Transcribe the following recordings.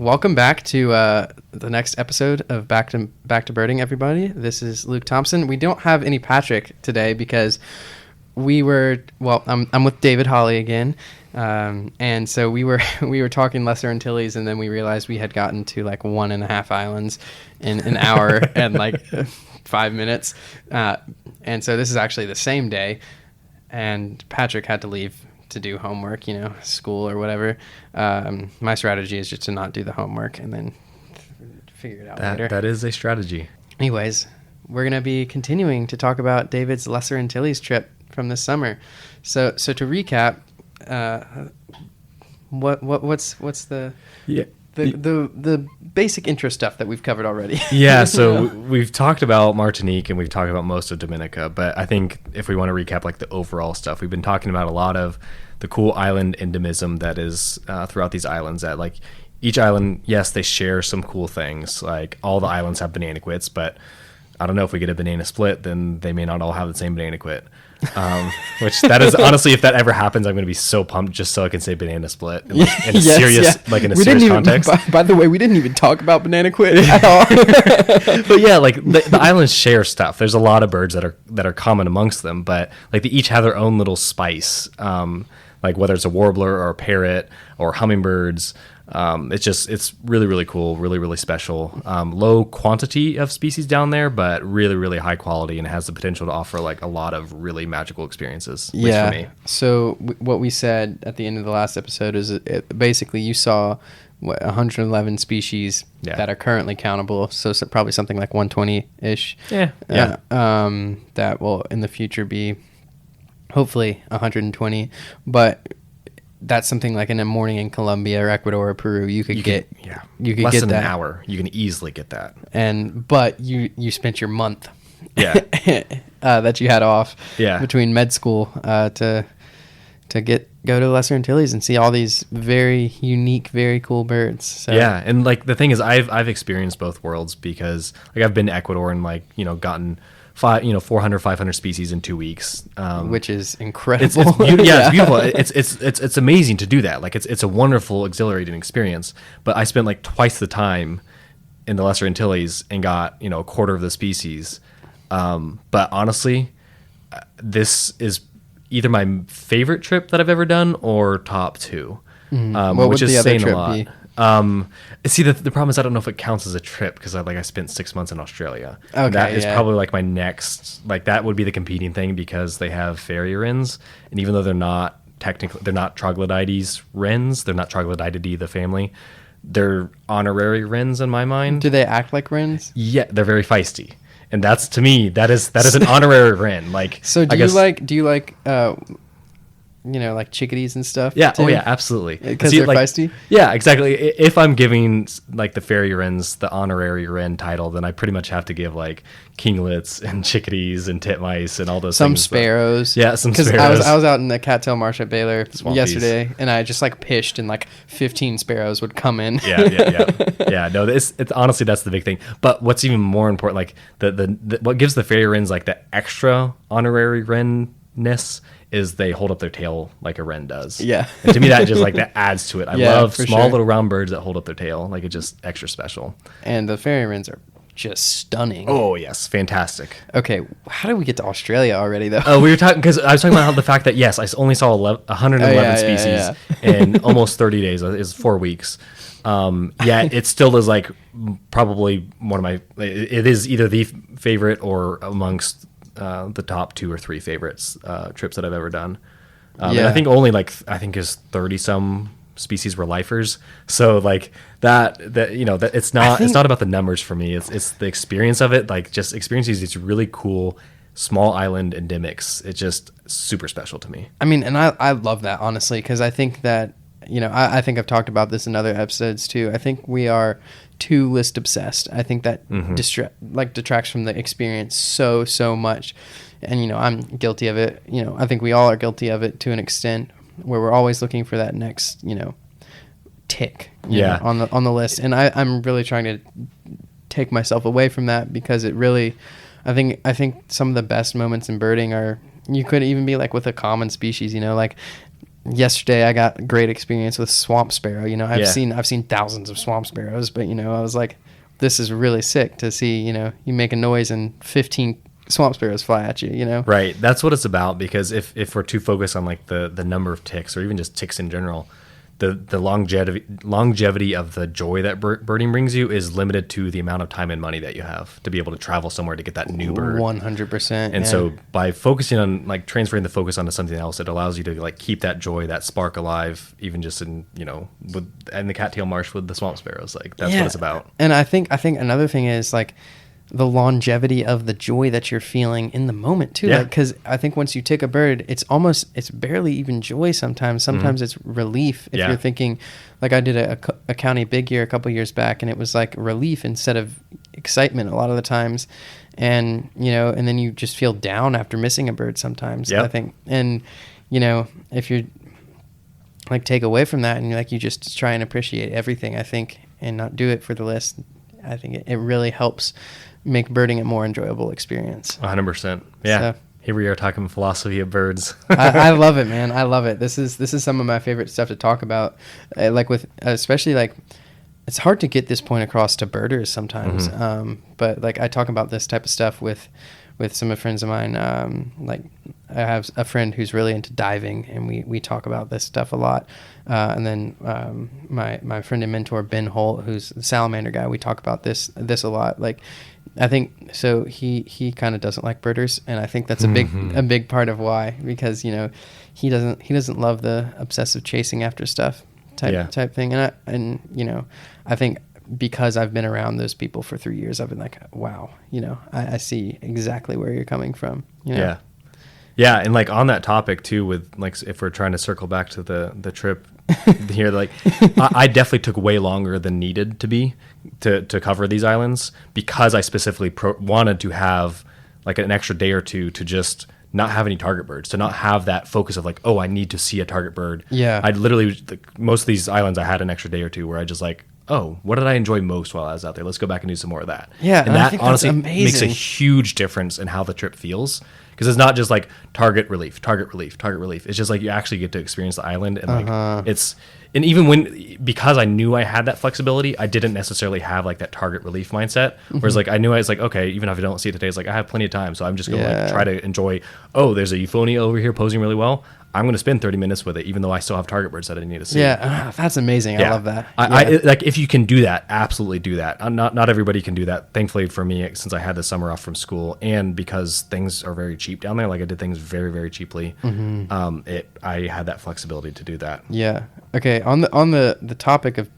welcome back to the next episode of Back to Birding, everybody. This is Luke Thompson. We don't have any Patrick today because I'm with David Hollie again, and so we were talking Lesser Antilles, and then we realized we had gotten to like 1.5 islands in an hour and like 5 minutes, and so this is actually the same day, and Patrick had to leave to do homework, school or whatever. My strategy is just to not do the homework and then figure it out later. That is a strategy. Anyways, we're going to be continuing to talk about David's Lesser Antilles trip from this summer. So to recap, what's the the basic intro stuff that we've covered already? Yeah, so we've talked about Martinique and we've talked about most of Dominica, but I think if we want to recap like the overall stuff, we've been talking about a lot of the cool island endemism that is throughout these islands. That like each island, yes, they share some cool things. Like all the islands have banana quits, but I don't know, if we get a banana split, then they may not all have the same banana quit. Which that is honestly, if that ever happens, I'm going to be so pumped just so I can say banana split in a serious context. By the way, we didn't even talk about banana quit at all. But yeah, like the islands share stuff. There's a lot of birds that are common amongst them, but like they each have their own little spice. Like whether it's a warbler or a parrot or hummingbirds. It's really, really cool, really, really special. Low quantity of species down there, but really, really high quality, and it has the potential to offer like a lot of really magical experiences. At least for me. So what we said at the end of the last episode is basically you saw 111 species that are currently countable. So probably something like 120-ish. Yeah. That will in the future be hopefully 120, but that's something like in a morning in Colombia or Ecuador or Peru, you could get less than an hour. You can easily get that. But you spent your month that you had off between med school to go to Lesser Antilles and see all these very unique, very cool birds. So. Yeah, and like the thing is, I've experienced both worlds because like I've been to Ecuador and like gotten 400, 500 species in 2 weeks, which is incredible. It's beautiful. It's amazing to do that. Like it's a wonderful, exhilarating experience. But I spent like twice the time in the Lesser Antilles and got a quarter of the species. But honestly, this is either my favorite trip that I've ever done or top two, which is saying a lot. See, the problem is I don't know if it counts as a trip because I spent 6 months in Australia. Okay, that is probably like my next, like that would be the competing thing because they have fairy wrens, and even though they're not troglodytes wrens, they're not Troglodytidae the family, they're honorary wrens in my mind. Do they act like wrens? Yeah, they're very feisty, and that's to me that is an honorary wren. Like, so do you like like chickadees and stuff? Yeah. too? Oh, yeah, absolutely. Because they're feisty? Yeah, exactly. If I'm giving like the fairy wrens the honorary wren title, then I pretty much have to give like kinglets and chickadees and titmice and all those some things. Sparrows. Yeah, some sparrows. Because I was out in the cattail marsh at Baylor yesterday, and I just like pished, and like 15 sparrows would come in. Yeah. No, it's honestly that's the big thing. But what's even more important, like the what gives the fairy wrens like the extra honorary wren-ness is they hold up their tail like a wren does. Yeah. And to me, that just like that adds to it. I love small little round birds that hold up their tail. Like it's just extra special. And the fairy wrens are just stunning. Oh, yes. Fantastic. Okay. How did we get to Australia already, though? Oh, we were talking because I was talking about the fact that, yes, I only saw 111 species in almost 30 days. It's 4 weeks. It still is like probably one of my, it is either the favorite or amongst the top 2 or 3 favorites trips that I've ever done. And I think only is 30 some species were lifers. So like that it's not about the numbers for me. It's the experience of it. Like just experiencing these really cool small island endemics. It's just super special to me. I mean, and I love that honestly because I think that I think I've talked about this in other episodes too. I think we are too list obsessed. I think that detracts from the experience so much. And I'm guilty of it. I think we all are guilty of it to an extent where we're always looking for that next tick on the list. And I'm really trying to take myself away from that because it really I think some of the best moments in birding are you could even be like with a common species, like yesterday I got a great experience with swamp sparrow. You know, I've Yeah. seen thousands of swamp sparrows, but you know, I was like, this is really sick to see. You know, you make a noise and 15 swamp sparrows fly at you. You know, Right. That's what it's about, because if we're too focused on like the number of ticks, or even just ticks in general, the longevity of the joy that birding brings you is limited to the amount of time and money that you have to be able to travel somewhere to get that new bird. 100%. And so by focusing on like transferring the focus onto something else, it allows you to like keep that joy, that spark alive, even just in, you know, in the cattail marsh with the swamp sparrows. Like that's what it's about. And I think another thing is like the longevity of the joy that you're feeling in the moment too. Yeah. Like, cause I think once you tick a bird, it's barely even joy sometimes. Sometimes it's relief. If you're thinking, like I did a county big year a couple years back, and it was like relief instead of excitement a lot of the times. And, you know, and then you just feel down after missing a bird sometimes, I think. And, you know, if you're like take away from that and like you just try and appreciate everything, I think, and not do it for the list, I think it really helps make birding a more enjoyable experience. 100%. Yeah. So, here we are talking philosophy of birds. I love it, man. I love it. This is some of my favorite stuff to talk about. Like with, especially like, it's hard to get this point across to birders sometimes. But like I talk about this type of stuff with some of friends of mine. Like I have a friend who's really into diving, and we talk about this stuff a lot. And then my friend and mentor Ben Holt, who's the salamander guy, we talk about this a lot. Like I think so. He kind of doesn't like birders, and I think that's a big part of why, because you know he doesn't love the obsessive chasing after stuff type thing. And you know I think because I've been around those people for 3 years, I've been like, wow, you know, I see exactly where you're coming from. You know? Yeah, and like on that topic too, with like if we're trying to circle back to the trip here, like I definitely took way longer than needed to cover these islands, because I specifically wanted to have like an extra day or two to just not have any target birds, to not have that focus of like, oh, I need to see a target bird. Yeah, I literally most of these islands I had an extra day or two where I just like, oh, what did I enjoy most while I was out there? Let's go back and do some more of that. Yeah, and that I think honestly that's amazing. makes a huge difference in how the trip feels, because it's not just like target relief. It's just like you actually get to experience the island, and like and even because I knew I had that flexibility, I didn't necessarily have like that target relief mindset. Whereas like I knew I was like, okay, even if I don't see it today, it's like I have plenty of time, so I'm just going to like try to enjoy. Oh, there's a euphonia over here posing really well. I'm going to spend 30 minutes with it, even though I still have target birds that I need to see. Yeah, that's amazing. I love that. I like if you can do that, absolutely do that. Not everybody can do that. Thankfully for me, since I had the summer off from school, and because things are very cheap down there, like I did things very, very cheaply. I had that flexibility to do that. Yeah. Okay. On the topic of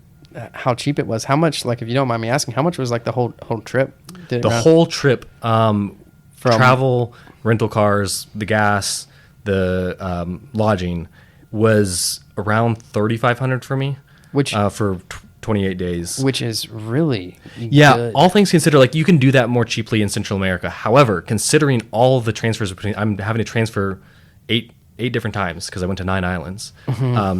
how cheap it was, how much, like if you don't mind me asking, how much was like the whole trip? Whole trip, from travel, rental cars, the gas, the lodging was around $3,500 for me, which for 28 days, which is really good. All things considered, like you can do that more cheaply in Central America. However, considering all the transfers between, I'm having to transfer eight different times because I went to 9 islands,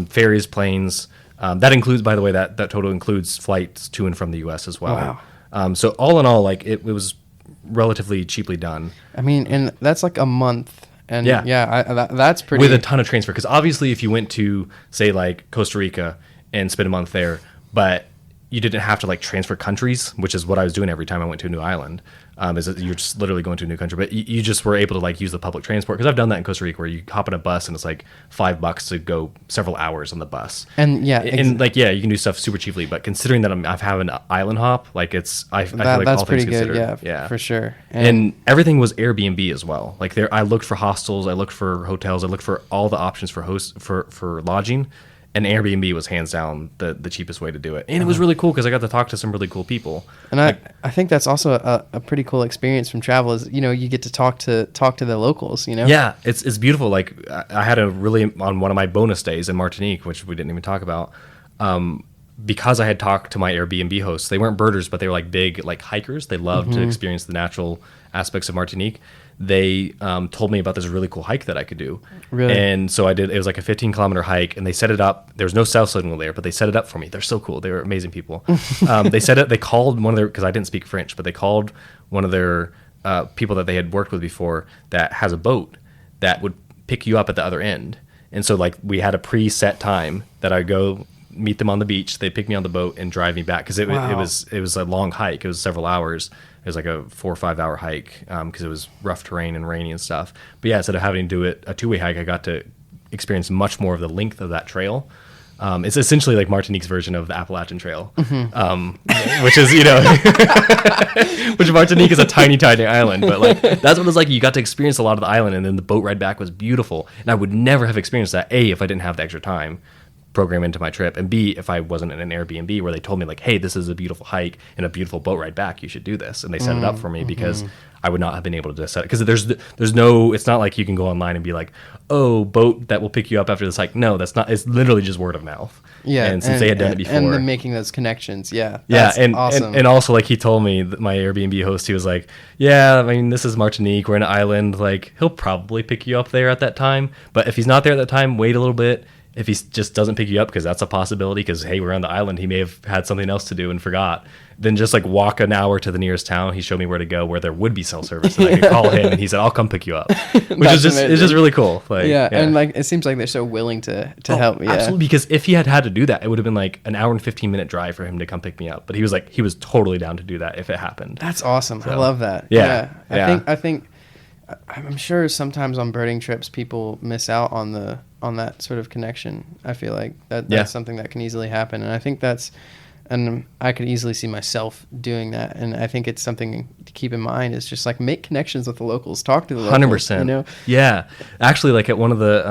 ferries, planes. That includes, by the way, that total includes flights to and from the U.S. as well. Wow. So all in all, like it was relatively cheaply done. I mean, and that's like a month. And that's pretty, with a ton of transfer, because obviously if you went to say like Costa Rica and spent a month there, but you didn't have to like transfer countries, which is what I was doing every time I went to a new island, is that you're just literally going to a new country, but you just were able to like use the public transport, because I've done that in Costa Rica where you hop in a bus and it's like $5 to go several hours on the bus, and you can do stuff super cheaply. But considering that I've had an island hop, like I feel like that's all pretty things good. considered, Yeah, for sure. And everything was Airbnb as well. Like I looked for hostels, I looked for hotels, I looked for all the options for lodging. And Airbnb was hands down the cheapest way to do it. And it was really cool because I got to talk to some really cool people. And I think that's also a pretty cool experience from travel, is, you know, you get to talk to the locals, you know? Yeah, it's beautiful. Like I had on one of my bonus days in Martinique, which we didn't even talk about, because I had talked to my Airbnb hosts. They weren't birders, but they were like big like hikers. They loved to experience the natural aspects of Martinique. They told me about this really cool hike that I could do. Really? And so I did. It was like a 15-kilometer hike, and they set it up. There was no cell signal there, but they set it up for me. They're so cool. They were amazing people. They called one of their, because I didn't speak French, but they called one of their people that they had worked with before that has a boat that would pick you up at the other end. And so like we had a preset time that I'd go meet them on the beach. They'd pick me on the boat and drive me back because it was a long hike. It was several hours. It was like a 4 or 5 hour hike because it was rough terrain and rainy and stuff. But yeah, instead of having to do it a 2-way hike, I got to experience much more of the length of that trail. It's essentially like Martinique's version of the Appalachian Trail, which is, which Martinique is a tiny, tiny island. But like that's what it's like. You got to experience a lot of the island, and then the boat ride back was beautiful. And I would never have experienced that, A, if I didn't have the extra time program into my trip, and B, if I wasn't in an Airbnb where they told me like, hey, this is a beautiful hike and a beautiful boat ride back, you should do this. And they set it up for me because I would not have been able to set it. Because there's no, it's not like you can go online and be like, oh, boat that will pick you up after this hike. No, that's not, it's literally just word of mouth. Yeah. And since they had done it before. And then making those connections. Yeah. That's and awesome. And also like he told me, that my Airbnb host, he was like, yeah, I mean, this is Martinique. We're in an island. Like he'll probably pick you up there at that time. But if he's not there at that time, wait a little bit. If he just doesn't pick you up, because that's a possibility, because, hey, we're on the island, he may have had something else to do and forgot, then just like walk an hour to the nearest town. He showed me where to go, where there would be cell service, and I could call him, and he said, I'll come pick you up, which is just, it's just really cool. Like, yeah, and like, it seems like they're so willing to help. Yeah, absolutely, because if he had had to do that, it would have been like an hour and 15-minute drive for him to come pick me up. But he was totally down to do that if it happened. That's awesome. So, I love that. Yeah. I think I'm sure sometimes on birding trips people miss out on that sort of connection. I feel like that's something that can easily happen, and I think and I could easily see myself doing that. And I think it's something to keep in mind, is just like make connections with the locals, talk to the locals. 100%. Yeah, actually, like at one of the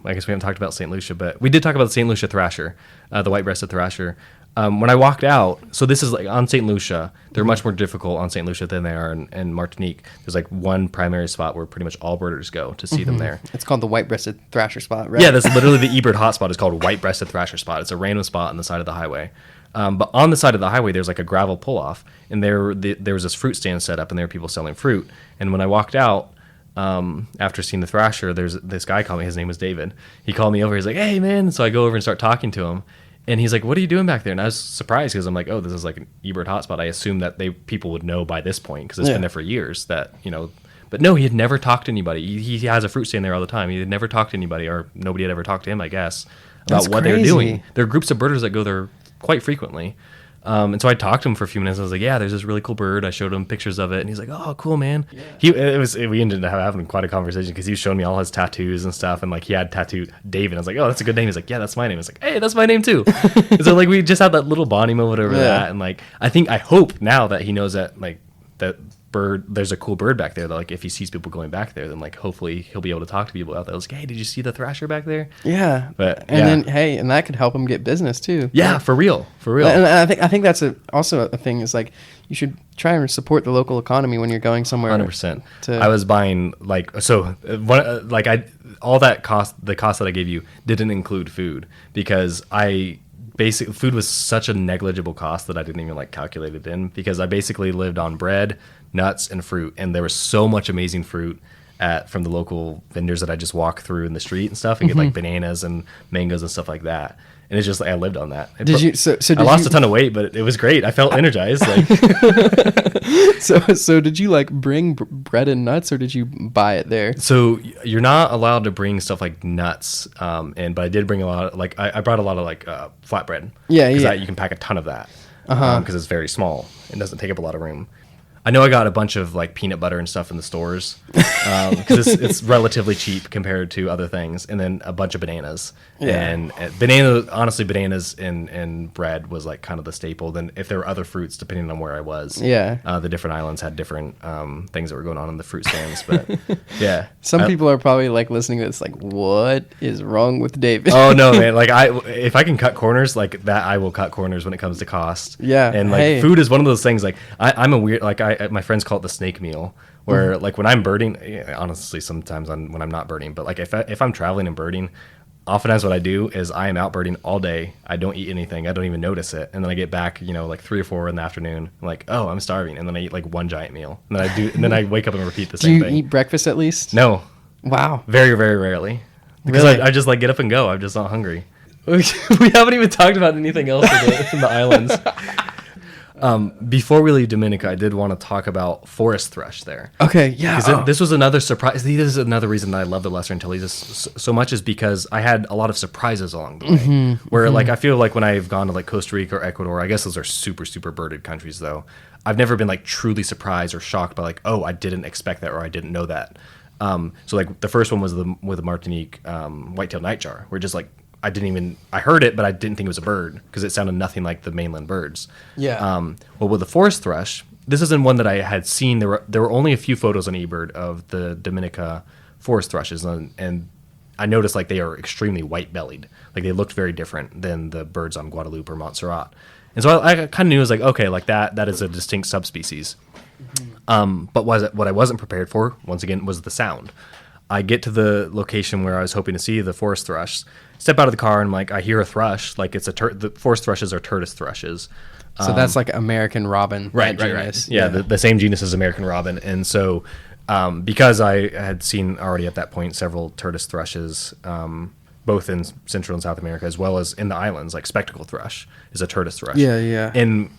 I guess we haven't talked about St. Lucia, but we did talk about the St. Lucia thrasher, the white-breasted thrasher. When I walked out, so this is like on St. Lucia, they're much more difficult on St. Lucia than they are in Martinique. There's like one primary spot where pretty much all birders go to see them there. It's called the white-breasted thrasher spot, right? Yeah, that's literally the eBird hotspot. It's called white-breasted thrasher spot. It's a random spot on the side of the highway. But on the side of the highway, there's like a gravel pull-off, and there was this fruit stand set up, and there were people selling fruit. And when I walked out, after seeing the thrasher, there's this guy called me. His name was David. He called me over. He's like, hey, man. So I go over and start talking to him. And he's like, what are you doing back there? And I was surprised because I'm like, oh, this is like an eBird hotspot. I assumed that people would know by this point because it's been there for years that, but no, he had never talked to anybody. He has a fruit stand there all the time. He had never talked to anybody, or nobody had ever talked to him, I guess, about what they were doing. There are groups of birders that go there quite frequently. And so I talked to him for a few minutes. I was like, yeah, there's this really cool bird. I showed him pictures of it, and he's like, oh, cool, man. Yeah. We ended up having quite a conversation because he was showing me all his tattoos and stuff, and like he had tattooed David. I was like, oh, that's a good name. He's like, yeah, that's my name. I was like, hey, that's my name too. And so like we just had that little bonding moment over that, and like I hope now that he knows that like that bird, there's a cool bird back there that like if he sees people going back there, then like hopefully he'll be able to talk to people out there. Like, hey, did you see the thrasher back there? Yeah. But then and that could help him get business too. Yeah, right? For real. And I think that's also a thing, is like you should try and support the local economy when you're going somewhere. 100%. I was buying the cost that I gave you didn't include food, because food was such a negligible cost that I didn't even like calculate it in, because I basically lived on bread, nuts, and fruit, and there was so much amazing fruit from the local vendors that I just walk through in the street and stuff and get like bananas and mangoes and stuff like that. And it's just like I lived on that. I lost a ton of weight, but it was great. I felt energized. Like So did you like bring bread and nuts, or did you buy it there? So you're not allowed to bring stuff like nuts, but I did bring a lot of like I brought a lot of like flatbread. Yeah. You can pack a ton of that because it's very small and doesn't take up a lot of room. I know I got a bunch of like peanut butter and stuff in the stores because it's relatively cheap compared to other things, and then a bunch of bananas. Yeah. And bananas and bread was like kind of the staple. Then if there were other fruits, depending on where I was, the different islands had different things that were going on in the fruit stands. But yeah, some people are probably like listening to this like, what is wrong with David? Oh no, man! Like if I can cut corners like that, I will cut corners when it comes to cost. Yeah, and like food is one of those things. Like I'm a weird my friends call it the snake meal, where like when I'm birding, honestly sometimes when I'm not birding, but like if I'm traveling and birding, oftentimes what I do is I am out birding all day. I don't eat anything. I don't even notice it, and then I get back like 3 or 4 in the afternoon. I'm like, oh, I'm starving, and then I eat like one giant meal, and then I wake up and repeat the same thing. Do you eat breakfast at least? No. Wow. Very, very rarely, because really? I just like get up and go. I'm just not hungry. We haven't even talked about anything else in the islands. Before we leave Dominica, I did want to talk about forest thrush there. Okay, yeah. Because this was another surprise. This is another reason that I love the Lesser Antilles so much, is because I had a lot of surprises along the way. Where like I feel like when I've gone to like Costa Rica or Ecuador, I guess those are super super birded countries though. I've never been like truly surprised or shocked by like, oh, I didn't expect that or I didn't know that. So like the first one was with the Martinique white-tailed nightjar, where just like I heard it, but I didn't think it was a bird because it sounded nothing like the mainland birds. Yeah. Well, with the forest thrush, this isn't one that I had seen. There were only a few photos on eBird of the Dominica forest thrushes, and I noticed like they are extremely white-bellied. Like they looked very different than the birds on Guadeloupe or Montserrat. And so I kind of knew, it was like, okay, like that is a distinct subspecies. But what I wasn't prepared for, once again, was the sound. I get to the location where I was hoping to see the forest thrush, step out of the car, and like I hear a thrush. Like the forest thrushes are Turdus thrushes. So that's like American robin, right? Yeah, the same genus as American robin. And so because I had seen already at that point several Turdus thrushes, both in Central and South America, as well as in the islands, like spectacle thrush is a Turdus thrush. Yeah. In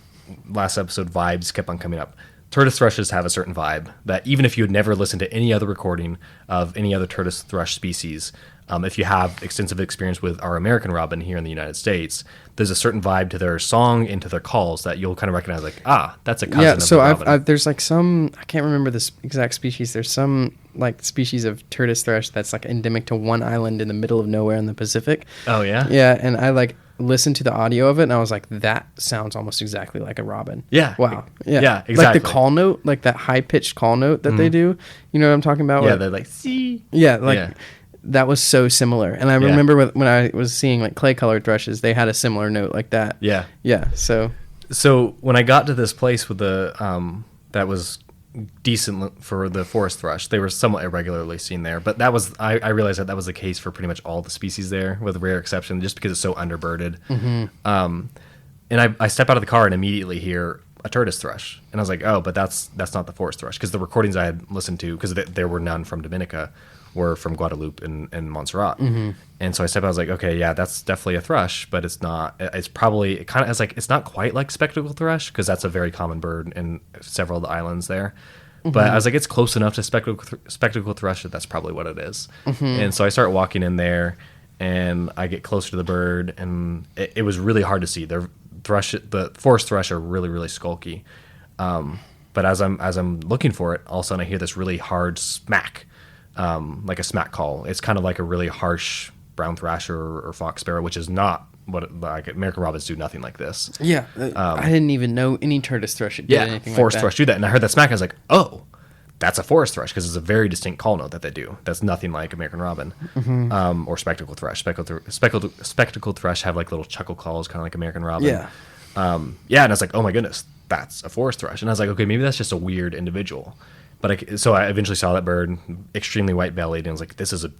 last episode, vibes kept on coming up. Turdus thrushes have a certain vibe that even if you had never listened to any other recording of any other Turdus thrush species, if you have extensive experience with our American robin here in the United States, there's a certain vibe to their song and to their calls that you'll kind of recognize, like, that's a cousin of the robin. I've there's like some, I can't remember this exact species. There's some like species of Turdus thrush that's like endemic to one island in the middle of nowhere in the Pacific. Oh, yeah? Yeah, and I like listened to the audio of it and I was like, that sounds almost exactly like a robin. Yeah. Wow. Yeah. Yeah, exactly. Like the call note, like that high pitched call note that they do. You know what I'm talking about? Yeah, they're like, see. Yeah, like that was so similar. And I remember when I was seeing like clay colored thrushes, they had a similar note like that. Yeah. Yeah. So when I got to this place with the that was decent for the forest thrush, they were somewhat irregularly seen there, but that was I realized that was the case for pretty much all the species there, with a rare exception, just because it's so underbirded. And I step out of the car and immediately hear a Turdus thrush, and I was like, oh, but that's not the forest thrush, because the recordings I had listened to, because there were none from Dominica, were from Guadeloupe and Montserrat. And so I stepped out, I was like, okay, yeah, that's definitely a thrush, but it's not. It's probably, it kind of has like, it's not quite like spectacle thrush, because that's a very common bird in several of the islands there. But I was like, it's close enough to spectacle thrush that that's probably what it is. And so I start walking in there, and I get closer to the bird, and it was really hard to see. The forest thrush are really, really skulky. But as I'm looking for it, all of a sudden I hear this really hard smack, like a smack call. It's kind of like a really harsh brown thrasher or fox sparrow, which is not what, like, American robins do nothing like this. Yeah, I didn't even know any Turdus thrush did anything like that. Forest thrush do that, and I heard that smack. I was like, oh, that's a forest thrush, because it's a very distinct call note that they do. That's nothing like American robin or spectacle thrush. Spectacle thrush have like little chuckle calls, kind of like American robin. Yeah. And I was like, oh my goodness, that's a forest thrush. And I was like, okay, maybe that's just a weird individual. But so I eventually saw that bird, extremely white-bellied, and I was like, this is a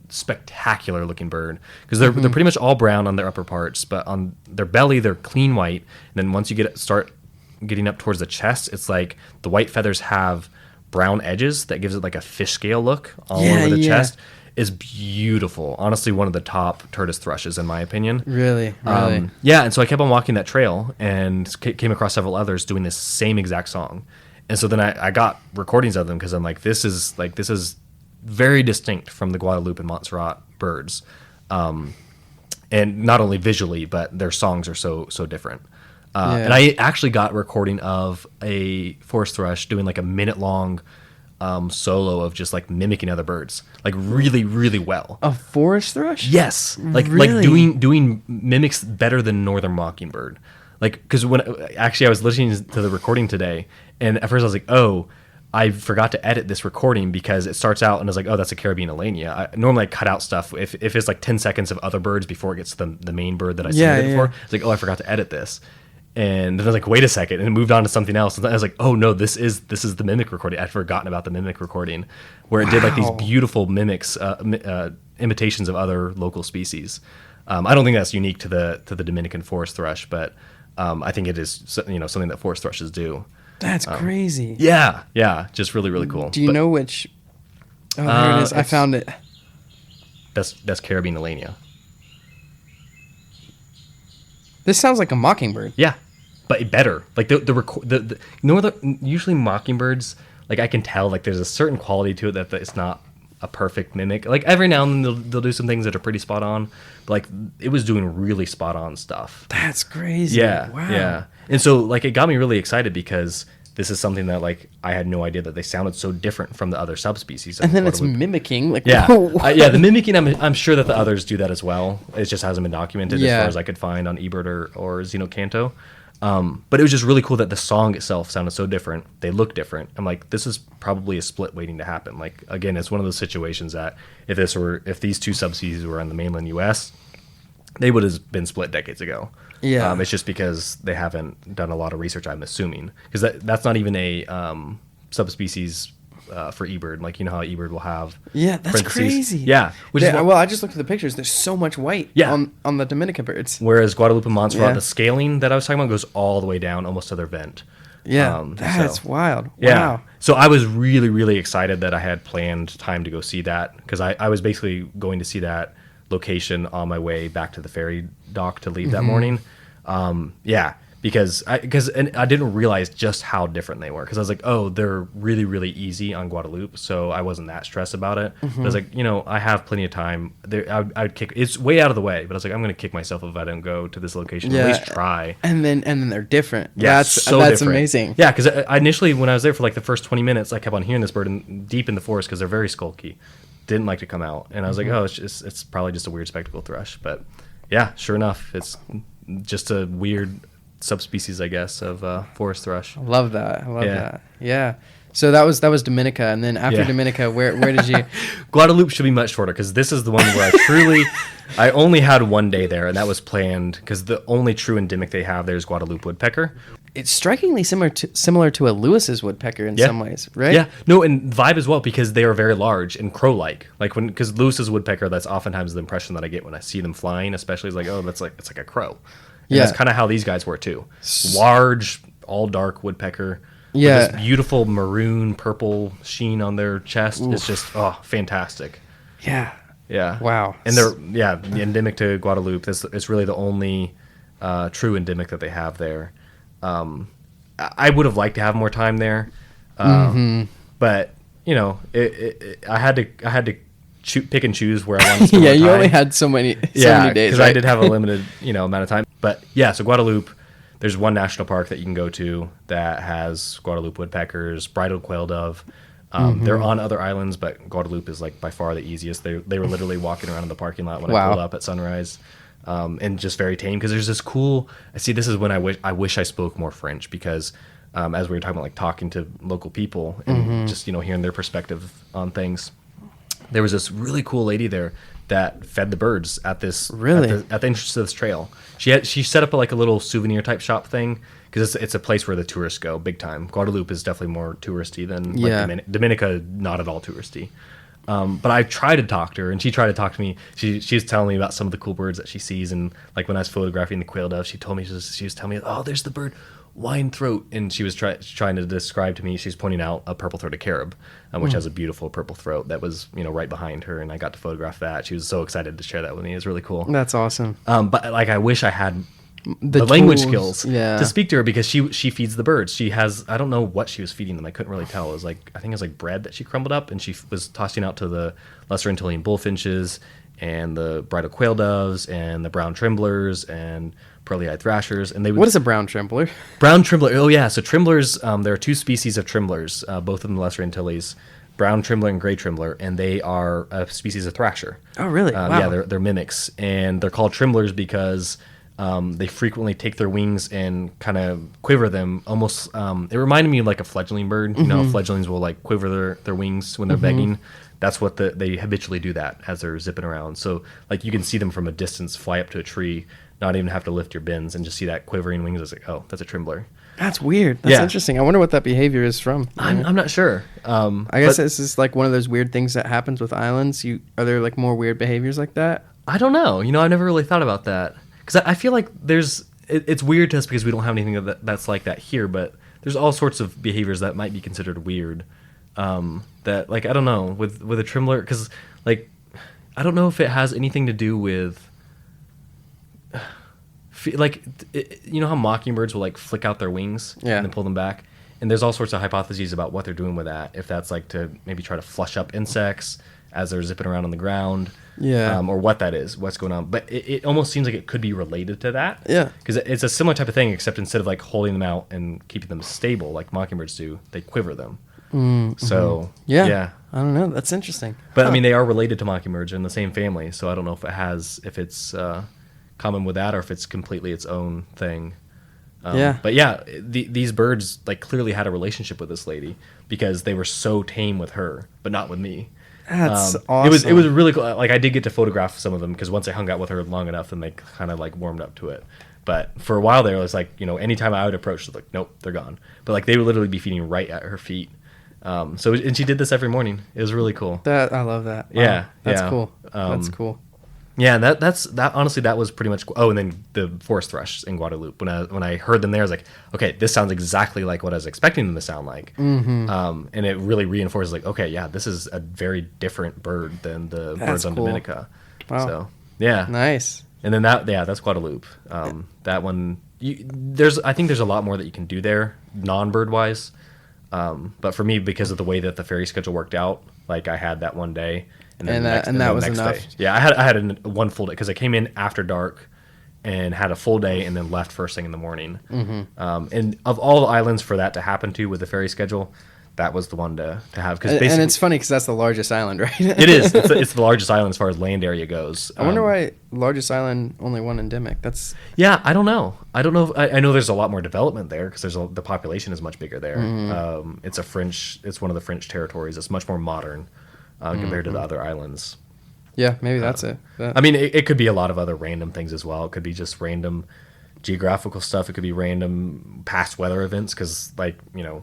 spectacular looking bird, because they're pretty much all brown on their upper parts, but on their belly they're clean white. And then once you start getting up towards the chest, it's like the white feathers have brown edges that gives it like a fish scale look all over the chest. Is beautiful. Honestly, one of the top Turdus thrushes in my opinion. Really? And so I kept on walking that trail and came across several others doing this same exact song. And so then I got recordings of them, because I'm like, this is very distinct from the Guadeloupe and Montserrat birds, and not only visually, but their songs are so different. And I actually got a recording of a forest thrush doing like a minute-long solo of just like mimicking other birds, like really, really well. A forest thrush? Yes, like doing mimics better than northern mockingbird. Like, because when actually I was listening to the recording today, and at first I was like, oh, I forgot to edit this recording, because it starts out and it's like, oh, that's a Caribbean Alania. Normally I cut out stuff if it's like 10 seconds of other birds before it gets to the main bird that I submitted for. It's like, oh, I forgot to edit this. And then I was like, wait a second, and it moved on to something else. And I was like, oh no, this is the mimic recording. I'd forgotten about the mimic recording, where it did like these beautiful mimics, imitations of other local species. I don't think that's unique to the Dominican forest thrush, but I think it is something that forest thrushes do. That's crazy. Yeah, just really, really cool. Do you know which? Oh, there it is. I found it. That's Caribbean Alania. This sounds like a mockingbird. Yeah, but better. Like the you know, usually mockingbirds, like I can tell like there's a certain quality to it that it's not a perfect mimic. Like every now and then they'll do some things that are pretty spot on, but like it was doing really spot on stuff. That's crazy. Yeah. Wow. Yeah. And so like it got me really excited because this is something that like I had no idea that they sounded so different from the other subspecies. And then it's mimicking. Like, yeah, yeah. The mimicking, I'm sure that the others do that as well. It just hasn't been documented as far as I could find on eBird or Xenocanto. But it was just really cool that the song itself sounded so different. They look different. I'm like, this is probably a split waiting to happen. Like again, it's one of those situations that if these two subspecies were on the mainland U.S., they would have been split decades ago. Yeah. It's just because they haven't done a lot of research, I'm assuming. Because that's not even a subspecies for eBird. Like, you know how eBird will have that's crazy. Yeah. Well, I just looked at the pictures. There's so much white on the Dominican birds. Whereas Guadalupe and Montserrat, the scaling that I was talking about goes all the way down almost to their vent. Yeah, that's wild. Yeah. Wow. So I was really, really excited that I had planned time to go see that because I was basically going to see that location on my way back to the ferry dock to leave that morning. Because I didn't realize just how different they were because I was like, oh, they're really, really easy on Guadalupe, so I wasn't that stressed about it. But I was like, you know, I have plenty of time. I would kick. It's way out of the way, but I was like, I'm going to kick myself if I don't go to this location. At least try. And then they're different. Yeah, that's different. Amazing. Yeah, because I initially when I was there for like the first 20 minutes, I kept on hearing this bird deep in the forest because they're very skulky. Didn't like to come out, and I was like, oh, it's probably just a weird spectacle thrush. But yeah, sure enough, it's just a weird subspecies, I guess, of forest thrush. I love that. That. Yeah. So that was Dominica, and then after Dominica, where did you? Guadalupe should be much shorter because this is the one where I only had one day there, and that was planned because the only true endemic they have there is Guadalupe woodpecker. It's strikingly similar to a Lewis's woodpecker in some ways, right? Yeah, no, and vibe as well because they are very large and crow-like. Like because Lewis's woodpecker, that's oftentimes the impression that I get when I see them flying, especially is like, oh, it's like a crow. And that's kind of how these guys were too. Large, all dark woodpecker. With this beautiful maroon purple sheen on their chest. Oof. It's just fantastic. Yeah. Yeah. Wow. And they're the endemic to Guadalupe. It's really the only true endemic that they have there. I would have liked to have more time there, but you know, I had to pick and choose where I wanted to spend more time. You only had so many days. Because I did have a limited amount of time. But yeah, so Guadalupe, there's one national park that you can go to that has Guadalupe woodpeckers, bridled quail dove. They're on other islands, but Guadalupe is like by far the easiest. They were literally walking around in the parking lot when I pulled up at sunrise. And just very tame because there's this cool. This is when I wish I spoke more French because as we were talking about like talking to local people and just hearing their perspective on things, there was this really cool lady there that fed the birds at this at the entrance to this trail. She set up a little souvenir type shop thing because it's a place where the tourists go big time. Guadalupe is definitely more touristy than Dominica, not at all touristy. But I tried to talk to her, and she tried to talk to me. She was telling me about some of the cool birds that she sees, and like when I was photographing the quail dove, she told me she was telling me, oh, there's the bird wine throat, and she was trying to describe to me. She's pointing out a purple-throated carib, which has a beautiful purple throat that was right behind her, and I got to photograph that. She was so excited to share that with me. It was really cool. That's awesome. But like I wish I had the language skills to speak to her because she feeds the birds. She has, I don't know what she was feeding them. I couldn't really tell. It was I think it was like bread that she crumbled up, and she was tossing out to the Lesser Antillean bullfinches and the bridal quail doves and the brown tremblers and pearly-eyed thrashers. And what is a brown trembler? Brown trembler. Oh yeah, so tremblers. There are two species of tremblers, both in the Lesser Antilles. Brown trembler and gray trembler, and they are a species of thrasher. Oh really? Wow. Yeah, they're mimics, and they're called tremblers because they frequently take their wings and kind of quiver them. Almost, it reminded me of like a fledgling bird. You know, fledglings will like quiver their wings when they're begging. That's what they habitually do that as they're zipping around. So like you can see them from a distance fly up to a tree, not even have to lift your bins, and just see that quivering wings. It's like, oh, that's a trembler. That's weird. That's interesting. I wonder what that behavior is from. I'm not sure. I guess this is like one of those weird things that happens with islands. Are there like more weird behaviors like that? I don't know. I've never really thought about that. Because I feel like it's weird to us because we don't have anything that's like that here, but there's all sorts of behaviors that might be considered weird. That like I don't know with a trembler because like I don't know if it has anything to do with like, you know how mockingbirds will like flick out their wings Yeah. and then pull them back? And there's all sorts of hypotheses about what they're doing with that. If that's like to maybe try to flush up insects as they're zipping around on the ground. Yeah. Or what that is, what's going on. But it almost seems like it could be related to that. Yeah. Because it's a similar type of thing, except instead of like holding them out and keeping them stable like mockingbirds do, they quiver them. Mm-hmm. So, yeah. I don't know. That's interesting. But I mean, they are related to mockingbirds in the same family. So I don't know if it's common with that or if it's completely its own thing. Yeah. But yeah, these birds like clearly had a relationship with this lady because they were so tame with her, but not with me. That's awesome. It was really cool. Like I did get to photograph some of them because once I hung out with her long enough, then they kind of like warmed up to it. But for a while there, it was like, you know, anytime I would approach, like, nope, they're gone. But like they would literally be feeding right at her feet. And she did this every morning. It was really cool. I love that. Wow. Yeah, That's yeah. cool. That's cool. Yeah, and that's honestly that was pretty much. Oh, and then the forest thrush in Guadeloupe. When I heard them there, I was like, okay, this sounds exactly like what I was expecting them to sound like. Mm-hmm. And it really reinforces like, okay, yeah, this is a very different bird than the birds on cool. Dominica. Wow. So yeah, Nice. and then that's Guadeloupe. That one, I think there's a lot more that you can do there, non-bird wise. But for me, because of the way that the ferry schedule worked out, like I had that one day. And that was enough. Day. Yeah, I had one full day because I came in after dark and had a full day and then left first thing in the morning. Mm-hmm. And of all the islands for that to happen to with the ferry schedule, that was the one to have. Cause and it's funny because that's the largest island, right? It is. It's the largest island as far as land area goes. I wonder why largest island only one endemic. That's I don't know. I don't know. I know there's a lot more development there because the population is much bigger there. Mm-hmm. It's one of the French territories. It's much more modern. Compared to the other islands. Yeah, maybe that's it. I mean, it could be a lot of other random things as well. It could be just random geographical stuff. It could be random past weather events because, like, you know,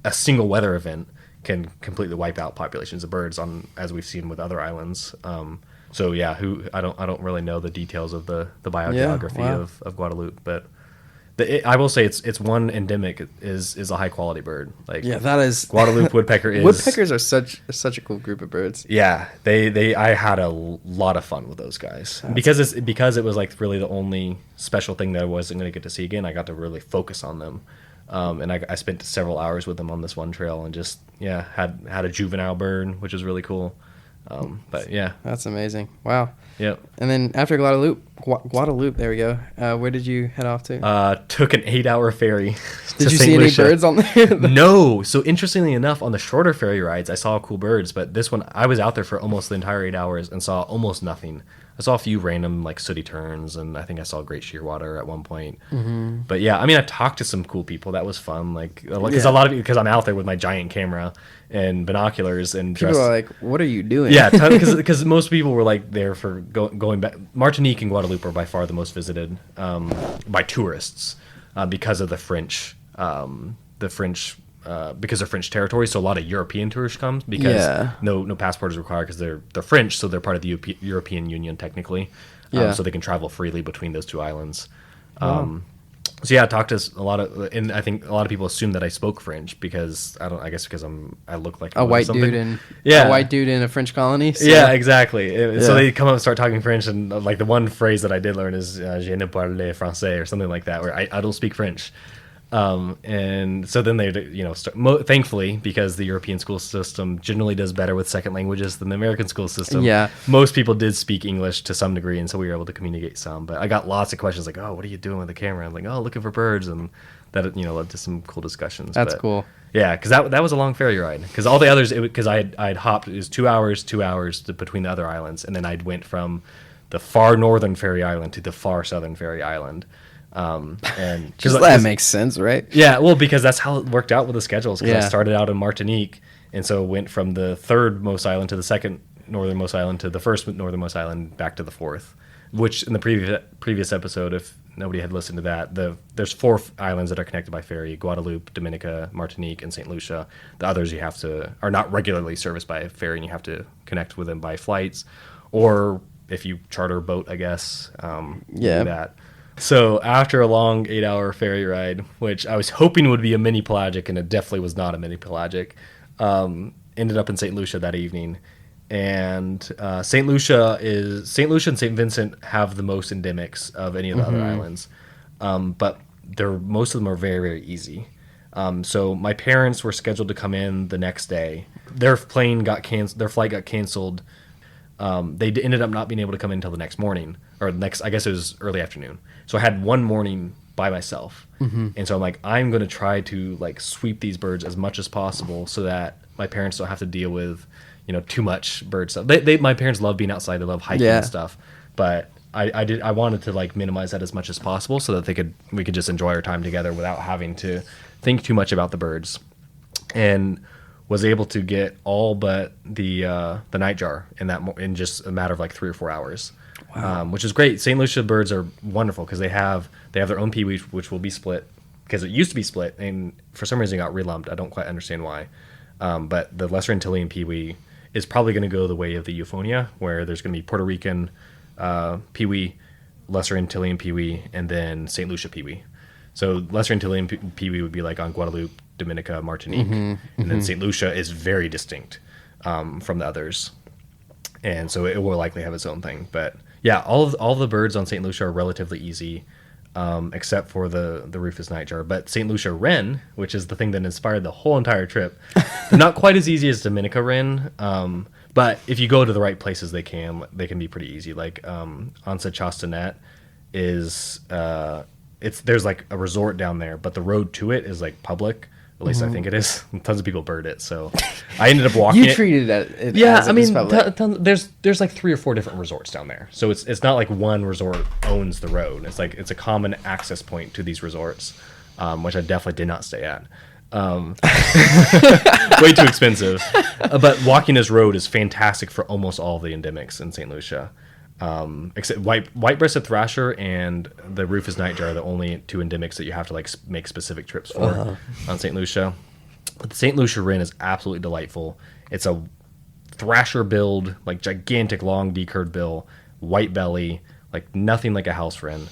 a single weather event can completely wipe out populations of birds as we've seen with other islands. So yeah, I don't really know the details of the biogeography of Guadeloupe, but I will say it's one endemic is a high quality bird. Like that is Guadeloupe woodpecker is. Woodpeckers are such a cool group of birds. Yeah, I had a lot of fun with those guys because it was like really the only special thing that I wasn't going to get to see again. I got to really focus on them, and I spent several hours with them on this one trail and just had a juvenile bird, which was really cool. But yeah, that's amazing. Wow. Yep. And then after Guadeloupe, there we go. Where did you head off to? Took an 8-hour ferry. Did you see any birds on there? No. So interestingly enough, on the shorter ferry rides, I saw cool birds, but this one, I was out there for almost the entire 8 hours and saw almost nothing. I saw a few random like sooty terns, and I think I saw great shearwater at one point. Mm-hmm. But yeah, I mean, I talked to some cool people. That was fun. Like, because I'm out there with my giant camera and binoculars and people are like, "What are you doing?" Yeah, because most people were like there for going back. Martinique and Guadeloupe are by far the most visited by tourists because of the French. Because they're French territory, so a lot of European tourists come because no passport is required because they're French, so they're part of the European Union technically, so they can travel freely between those two islands. Wow. So yeah, I talked to a lot of, and I think a lot of people assume that I spoke French because I guess because I look like a white dude in a French colony. So. Yeah, exactly. So they come up and start talking French, and like the one phrase that I did learn is "Je ne parle français" or something like that, where I don't speak French. And so then they, thankfully, because the European school system generally does better with second languages than the American school system. Yeah. Most people did speak English to some degree, and so we were able to communicate some. But I got lots of questions like, "Oh, what are you doing with the camera?" I'm like, "Oh, looking for birds," and that led to some cool discussions. That's cool. Yeah, because that was a long ferry ride. Because all the others, because I'd hopped, it was 2 hours between the other islands, and then I went from the far northern ferry island to the far southern ferry island. And that makes sense, right? Yeah, well, because that's how it worked out with the schedules. Because I started out in Martinique, and so went from the third most island to the second northernmost island to the first northernmost island back to the fourth. Which in the previous episode, if nobody had listened to that, there's 4 islands that are connected by ferry: Guadeloupe, Dominica, Martinique, and Saint Lucia. The others are not regularly serviced by ferry, and you have to connect with them by flights, or if you charter a boat, I guess. Do that. So after a long 8-hour ferry ride, which I was hoping would be a mini pelagic, and it definitely was not a mini pelagic, ended up in St. Lucia that evening. and St. Lucia and St. Vincent have the most endemics of any of the other islands, but most of them are very, very easy. So my parents were scheduled to come in the next day. Their flight got canceled. They ended up not being able to come in until the next morning, or I guess it was early afternoon. So I had one morning by myself, and so I'm like, I'm going to try to like sweep these birds as much as possible so that my parents don't have to deal with, too much bird stuff. My parents love being outside. They love hiking and stuff, but I wanted to like minimize that as much as possible so that we could just enjoy our time together without having to think too much about the birds, and was able to get all but the nightjar in just a matter of like 3 or 4 hours. Wow. Which is great. St. Lucia birds are wonderful because they have their own peewee, which will be split, because it used to be split and for some reason it got relumped. I don't quite understand why. But the Lesser Antillean peewee is probably going to go the way of the Euphonia, where there's going to be Puerto Rican peewee, Lesser Antillean peewee, and then St. Lucia peewee. So Lesser Antillean peewee would be like on Guadeloupe, Dominica, Martinique, and then St. Lucia is very distinct from the others, and so it will likely have its own thing. But yeah, all the birds on St. Lucia are relatively easy, except for the Rufous nightjar. But St. Lucia wren, which is the thing that inspired the whole entire trip, they're not quite as easy as Dominica wren. But if you go to the right places, they can be pretty easy. Like Anse Chastanet is there's like a resort down there, but the road to it is like public. At least I think it is. Tons of people bird it, so I ended up walking. You treated it. Yeah, I mean, there's like 3 or 4 different resorts down there, so it's not like one resort owns the road. It's like it's a common access point to these resorts, which I definitely did not stay at. Way too expensive. But walking this road is fantastic for almost all of the endemics in St. Lucia. Except white-breasted thrasher and the Rufous nightjar are the only 2 endemics that you have to like make specific trips for on St. Lucia. But the St. Lucia wren is absolutely delightful. It's a thrasher build, like gigantic long decurved bill, white belly, like nothing like a house wren,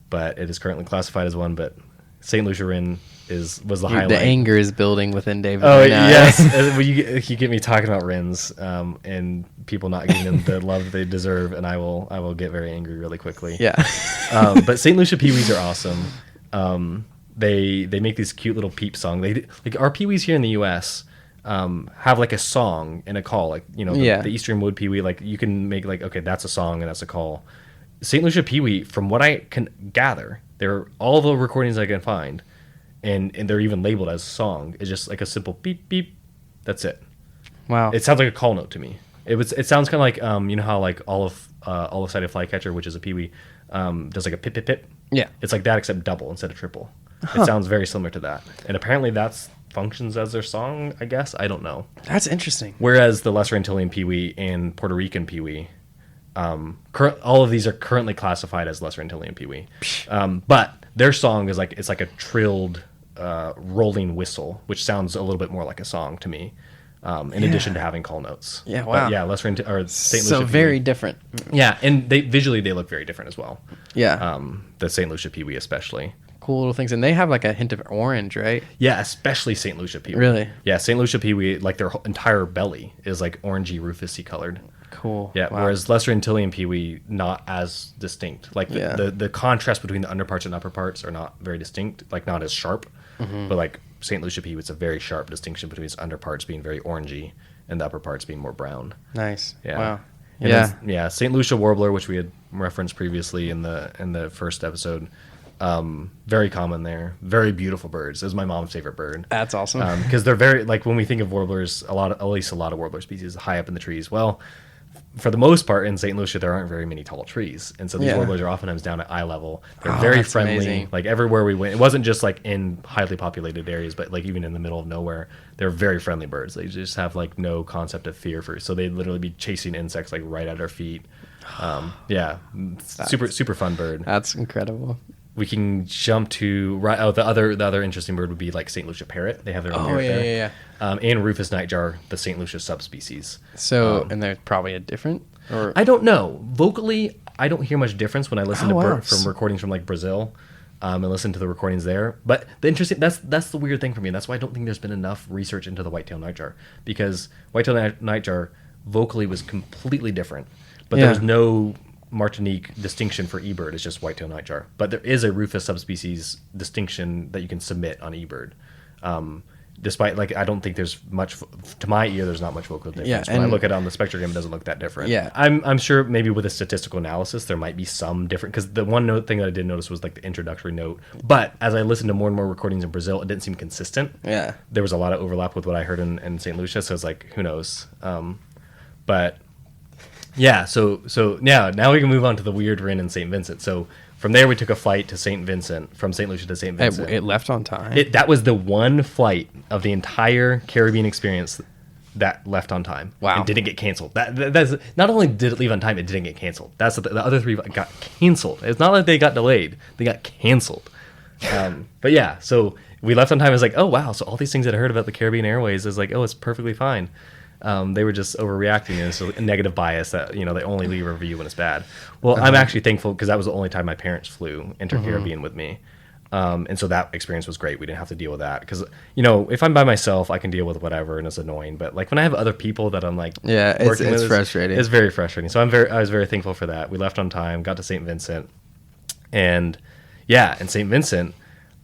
but it is currently classified as one. But St. Lucia wren was the highlight. The anger is building within David. Oh right now. Yes, well, you get me talking about wrens and people not giving them the love that they deserve, and I will get very angry really quickly. Yeah. But St. Lucia peewees are awesome. They make these cute little peep song. They like our peewees here in the U.S. Have like a song and a call, like the Eastern Wood peewee. Like you can make like, okay, that's a song and that's a call. St. Lucia peewee, from what I can gather, they're all the recordings I can find, and they're even labeled as a song. It's just like a simple beep beep. That's it. Wow. It sounds like a call note to me. It sounds kind of like how like olive-sided flycatcher, which is a peewee, does like a pip pip pip. Yeah. It's like that except double instead of triple. It sounds very similar to that, and apparently that's functions as their song. I guess I don't know. That's interesting. Whereas the Lesser Antillean peewee and Puerto Rican peewee, all of these are currently classified as Lesser Antillean peewee, but their song is like it's like a trilled rolling whistle, which sounds a little bit more like a song to me. In addition to having call notes. Yeah, wow. But yeah, Lesser or St. Lucia. So very different. Yeah, and they visually they look very different as well. Yeah. The St. Lucia peewee especially. Cool little things, and they have like a hint of orange, right? Yeah, especially St. Lucia peewee. Really? Yeah, St. Lucia peewee, like their entire belly is like orangey rufusy colored. Cool. Yeah, wow. Whereas Lesser Antillean peewee not as distinct. Like the contrast between the underparts and upper parts are not very distinct, like not as sharp. But like St. Lucia peewee, it's a very sharp distinction between its underparts being very orangey and the upper parts being more brown. Nice. Yeah. Wow. And then, St. Lucia warbler, which we had referenced previously in the first episode. Very common there. Very beautiful birds. It was my mom's favorite bird. That's awesome. Because they're very, like when we think of warblers, at least a lot of warbler species high up in the trees. Well, for the most part in St. Lucia, there aren't very many tall trees. And so these warblers are oftentimes down at eye level. They're very friendly. Amazing. Like everywhere we went, it wasn't just like in highly populated areas, but like even in the middle of nowhere, they're very friendly birds. They just have like no concept of fear so they'd literally be chasing insects like right at our feet. Super fun bird. That's incredible. We can jump to the other interesting bird would be like St. Lucia parrot. They have their own parrot there. And Rufous nightjar, the St. Lucia subspecies. So and they're probably a different. Or I don't know. Vocally, I don't hear much difference when I listen from recordings from like Brazil, and listen to the recordings there. But that's the weird thing for me. And that's why I don't think there's been enough research into the white-tailed nightjar, because white-tailed nightjar vocally was completely different. But there's no Martinique distinction for eBird. It's just white-tailed nightjar. But there is a Rufous subspecies distinction that you can submit on eBird. Despite, like, I don't think there's much, to my ear, there's not much vocal difference. When I look at it on the spectrogram, it doesn't look that different. Yeah. I'm sure maybe with a statistical analysis, there might be some different, because the one thing that I did notice was, like, the introductory note. But as I listened to more and more recordings in Brazil, it didn't seem consistent. Yeah. There was a lot of overlap with what I heard in St. Lucia, so it's like, who knows? But, yeah, so now we can move on to the weird Wren in St. Vincent. So from there, we took a flight to St. Vincent, from St. Lucia to St. Vincent. It left on time? That was the one flight of the entire Caribbean experience that left on time. Wow. And didn't get canceled. That's not only did it leave on time, it didn't get canceled. That's the other three got canceled. It's not like they got delayed. They got canceled. But yeah, so we left on time. It was like, oh, wow. So all these things that I heard about the Caribbean Airways is like, oh, it's perfectly fine. They were just overreacting, and it's a negative bias that, they only leave a review when it's bad. Well, I'm actually thankful because that was the only time my parents flew inter-Caribbean with me. And so that experience was great. We didn't have to deal with that because, if I'm by myself, I can deal with whatever and it's annoying. But like when I have other people that I'm like, it's frustrating. It's very frustrating. So I was very thankful for that. We left on time, got to St. Vincent, and in St. Vincent,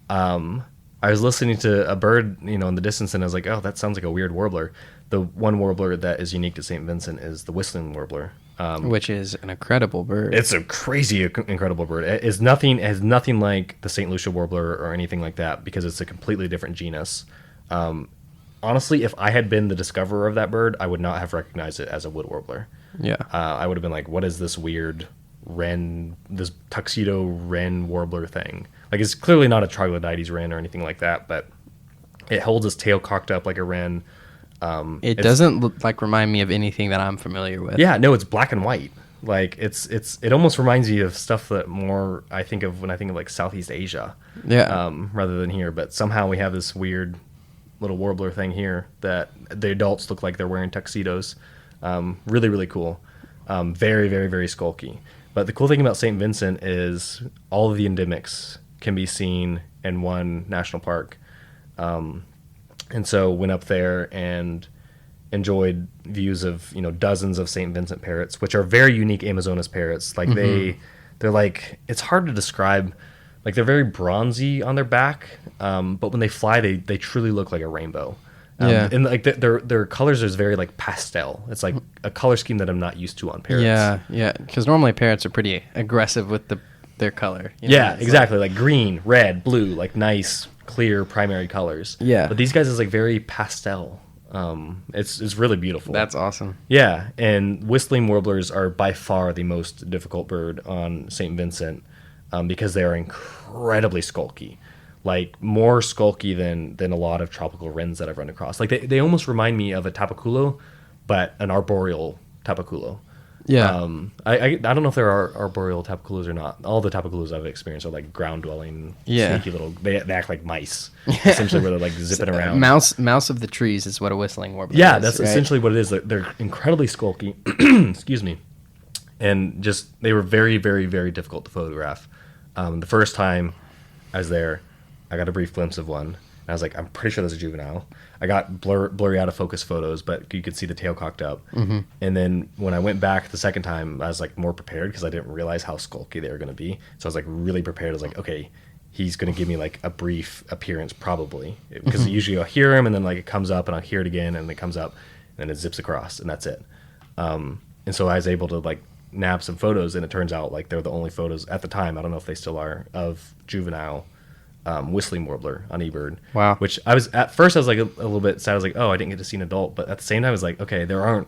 I was listening to a bird, in the distance, and I was like, oh, that sounds like a weird warbler. The one warbler that is unique to St. Vincent is the whistling warbler, which is an incredible bird. It's a crazy, incredible bird. It has nothing like the St. Lucia warbler or anything like that because it's a completely different genus. Honestly, if I had been the discoverer of that bird, I would not have recognized it as a wood warbler. Yeah, I would have been like, what is this weird wren, this tuxedo wren warbler thing? Like, it's clearly not a troglodytes wren or anything like that, but it holds its tail cocked up like a wren. It doesn't remind me of anything that I'm familiar with. Yeah, no, it's black and white. Like it almost reminds me of stuff that more I think of when I think of like Southeast Asia. Yeah. Rather than here, but somehow we have this weird little warbler thing here that the adults look like they're wearing tuxedos. Really, really cool. Very, very, very skulky. But the cool thing about St. Vincent is all of the endemics can be seen in one national park. And so went up there and enjoyed views of, dozens of St. Vincent parrots, which are very unique Amazonas parrots. Like they're like, it's hard to describe. Like they're very bronzy on their back, but when they fly, they truly look like a rainbow. And like their colors is very like pastel. It's like a color scheme that I'm not used to on parrots. Yeah. Because normally parrots are pretty aggressive with their color. Exactly. Like green, red, blue, like nice, clear primary colors. Yeah. But these guys is like very pastel. It's really beautiful. That's awesome. Yeah, and whistling warblers are by far the most difficult bird on St. Vincent because they are incredibly skulky. Like more skulky than a lot of tropical wrens that I've run across. Like they almost remind me of a tapaculo, but an arboreal tapaculo. Yeah. I don't know if there are arboreal tapaculos or not. All the tapaculos I've experienced are like ground dwelling, sneaky little. They act like mice, essentially, where they're like zipping around. Mouse of the trees is what a whistling warbler is. Yeah, that's essentially what it is. They're incredibly skulky. Excuse me, and just they were very, very, very difficult to photograph. The first time I was there, I got a brief glimpse of one. And I was like, I'm pretty sure that's a juvenile. I got blurry out of focus photos, but you could see the tail cocked up. Mm-hmm. And then when I went back the second time, I was like more prepared because I didn't realize how skulky they were going to be. So I was like really prepared. I was like, okay, he's going to give me like a brief appearance probably. Because usually I'll hear him and then like it comes up and I'll hear it again and it comes up and then it zips across and that's it. And so I was able to like nab some photos and it turns out like they're the only photos at the time, I don't know if they still are, of juvenile whistling warbler on eBird. Wow. Which I was at first I was like a little bit sad. I was like, oh, I didn't get to see an adult, but at the same time I was like, okay, there aren't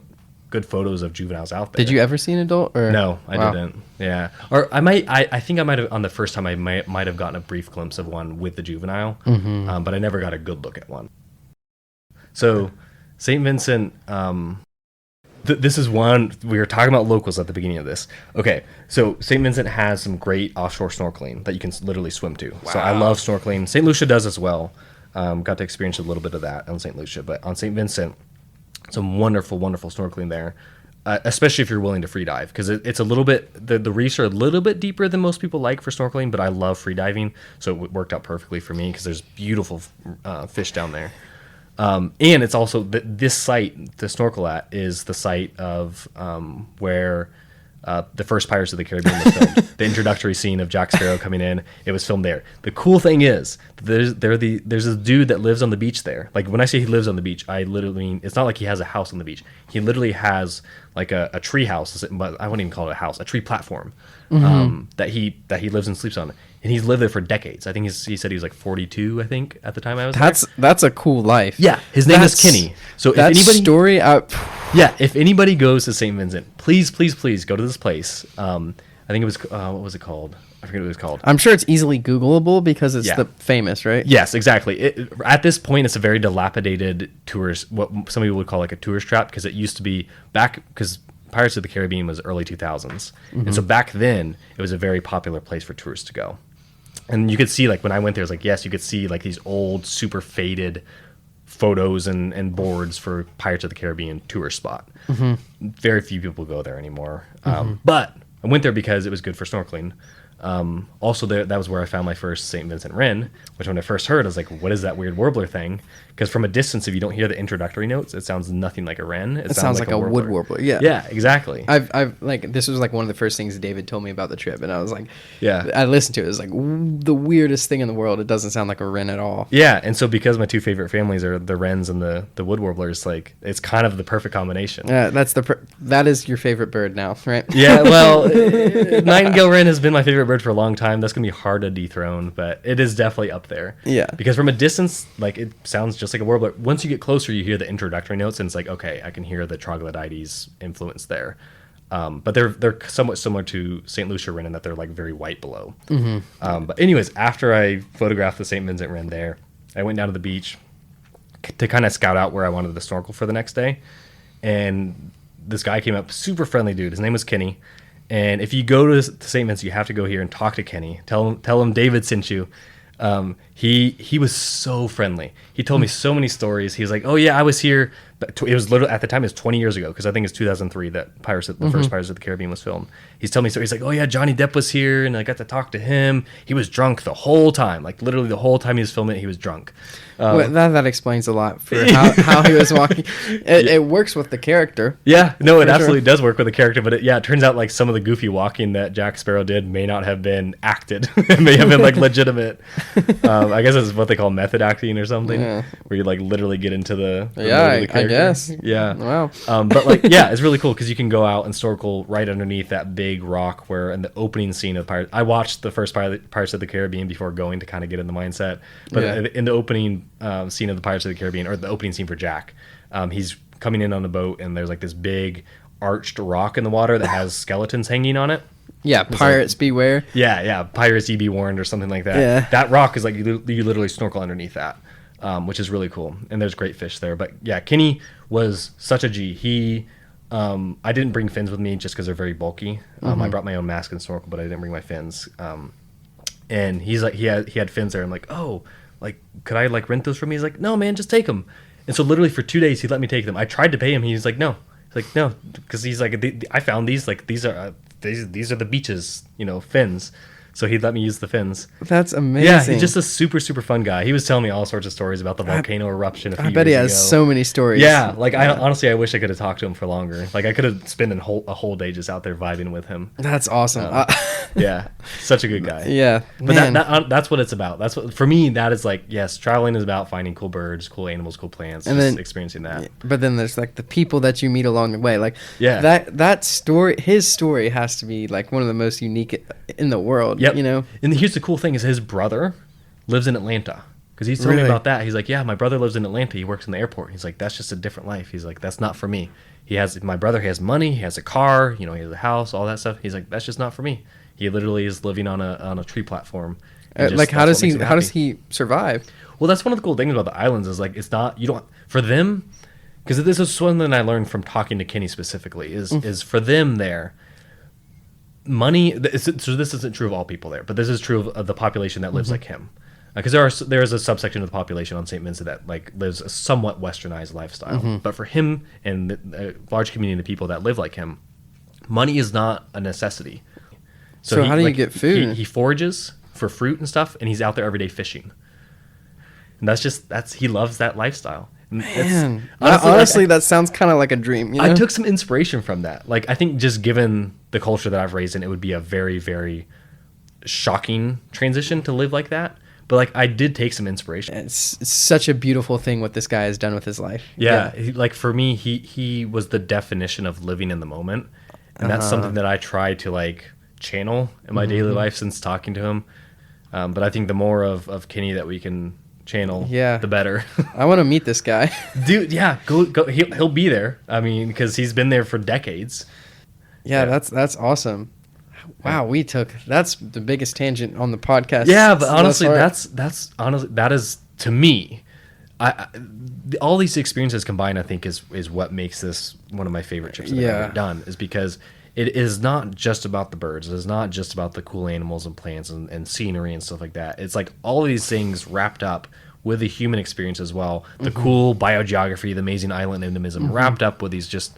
good photos of juveniles out there. Did you ever see an adult? Or no, I didn't. Yeah, or I think I might have on the first time I might have gotten a brief glimpse of one with the juvenile, but I never got a good look at one. So St. Vincent. This is one, we were talking about locals at the beginning of this. Okay, so St. Vincent has some great offshore snorkeling that you can literally swim to. Wow. So I love snorkeling. St. Lucia does as well. Got to experience a little bit of that on St. Lucia. But on St. Vincent, some wonderful, wonderful snorkeling there, especially if you're willing to free dive. Because it's a little bit, the reefs are a little bit deeper than most people like for snorkeling, but I love free diving. So it worked out perfectly for me because there's beautiful fish down there. And it's also this site to snorkel at is the site of where the first Pirates of the Caribbean was filmed. The introductory scene of Jack Sparrow coming in, it was filmed there. The cool thing is, there's this dude that lives on the beach there. Like, when I say he lives on the beach, I literally mean, it's not like he has a house on the beach. He literally has like a tree house, but I wouldn't even call it a house, a tree platform that he lives and sleeps on. And he's lived there for decades. I think he said he was like 42, I think, at the time I was there. That's a cool life. Yeah, his name is Kenny. So if anybody... Yeah, if anybody goes to St. Vincent, please go to this place. I think it was, what was it called? I forget what it was called. I'm sure it's easily Googleable because it's the famous, right? Yes, exactly. At this point, it's a very dilapidated tourist, what some people would call like a tourist trap, because it used to be because Pirates of the Caribbean was early 2000s. And so back then, it was a very popular place for tourists to go. And you could see, like, when I went there, it's like, yes, you could see like these old, super faded photos and boards for Pirates of the Caribbean tourist spot. Very few people go there anymore. But I went there because it was good for snorkeling. Also, that was where I found my first St. Vincent wren, which when I first heard, I was like, what is that weird warbler thing? Because from a distance, if you don't hear the introductory notes, it sounds nothing like a wren. It sounds like a wood warbler. Yeah. Yeah, exactly. I've like, this was like one of the first things David told me about the trip, and I was like, yeah, I listened to it. It was like the weirdest thing in the world. It doesn't sound like a wren at all. Yeah, and so because my two favorite families are the wrens and the wood warblers, like, it's kind of the perfect combination. Yeah, that is your favorite bird now, right? Yeah, well, nightingale wren has been my favorite bird for a long time. That's gonna be hard to dethrone, but it is definitely up there. Yeah, because from a distance, like, it sounds just like a warbler. Once you get closer, you hear the introductory notes, and it's like, okay, I can hear the troglodytes influence there. But they're somewhat similar to St. Lucia wren in that they're like very white below. But anyways, after I photographed the St. Vincent wren there, I went down to the beach to kind of scout out where I wanted to snorkel for the next day. And this guy came up, super friendly dude. His name was Kenny. And if you go to St. Vincent, you have to go here and talk to Kenny. Tell him David sent you. He was so friendly. He told me so many stories. He was like, "Oh yeah, I was here." But it was literally, at the time, it was 20 years ago, because I think it's 2003 that the first Pirates of the Caribbean was filmed. He's telling me stories. He's like, "Oh yeah, Johnny Depp was here, and I got to talk to him. He was drunk the whole time, like literally the whole time he was filming it, he was drunk." Well, that explains a lot for how he was walking. It works with the character. Yeah, no, it absolutely does work with the character. But it turns out like some of the goofy walking that Jack Sparrow did may not have been acted. It may have been like legitimate. I guess it's what they call method acting or something, where you like literally get into the mode of the character. I guess. Yeah. Wow. But like, yeah, it's really cool because you can go out and snorkel right underneath that big rock where in the opening scene of Pirates. I watched the first Pirates of the Caribbean before going to kind of get in the mindset. But in the opening scene of the Pirates of the Caribbean, or the opening scene for Jack, he's coming in on the boat and there's like this big arched rock in the water that has skeletons hanging on it. Yeah, pirates beware. Yeah, pirates be warned or something like that. Yeah. That rock is like you literally snorkel underneath that, which is really cool. And there's great fish there. But yeah, Kenny was such a G. He, I didn't bring fins with me just because they're very bulky. I brought my own mask and snorkel, but I didn't bring my fins. And he's like, he had fins there. I'm like, oh, like, could I like rent those from me? He's like, no, man, just take them. And so literally for 2 days, he let me take them. I tried to pay him. He's like, no. He's like, no, because he's like, I found these. Like, these are the beaches, fins. So he'd let me use the fins. That's amazing. Yeah, he's just a super, super fun guy. He was telling me all sorts of stories about the volcano eruption a few years ago. I bet he has so many stories. Yeah, like honestly, I wish I could have talked to him for longer. Like I could have spent a whole day just out there vibing with him. That's awesome. Yeah, such a good guy. Yeah, but that's what it's about. That's what, for me, that is like, yes, traveling is about finding cool birds, cool animals, cool plants, and just experiencing that. But then there's like the people that you meet along the way. Like that story, his story has to be like one of the most unique in the world. Yep. And here's the cool thing is his brother lives in Atlanta. Because he's telling me about that. He's like, yeah, my brother lives in Atlanta. He works in the airport. He's like, that's just a different life. He's like, that's not for me. My brother has money. He has a car. He has a house, all that stuff. He's like, that's just not for me. He literally is living on a tree platform. Like, how does he survive? Well, that's one of the cool things about the islands is like, it's not, for them, because this is something I learned from talking to Kenny specifically, is for them there, money, so this isn't true of all people there, but this is true of the population that lives like him. Because there is a subsection of the population on St. Vincent that like lives a somewhat westernized lifestyle. But for him and the large community of people that live like him, money is not a necessity. So how do you get food? He forages for fruit and stuff, and he's out there every day fishing. And he loves that lifestyle. Man, honestly, honestly, that sounds kind of like a dream. You know? I took some inspiration from that. Like, I think just given the culture that I've raised in, it would be a very, very shocking transition to live like that. But like, I did take some inspiration. It's such a beautiful thing what this guy has done with his life. Yeah, like for me, he was the definition of living in the moment, and that's something that I try to like channel in my daily life since talking to him. But I think the more of Kenny that we can channel, the better. I want to meet this guy. Dude, yeah, go. He'll be there. I mean, because he's been there for decades. Yeah, that's awesome. Wow, that's the biggest tangent on the podcast. Yeah, but honestly, that's honestly, that is, to me, all these experiences combined, I think is what makes this one of my favorite trips that I've ever done, is because it is not just about the birds. It is not just about the cool animals and plants and scenery and stuff like that. It's like all of these things wrapped up with the human experience as well. The cool biogeography, the amazing island endemism, wrapped up with these just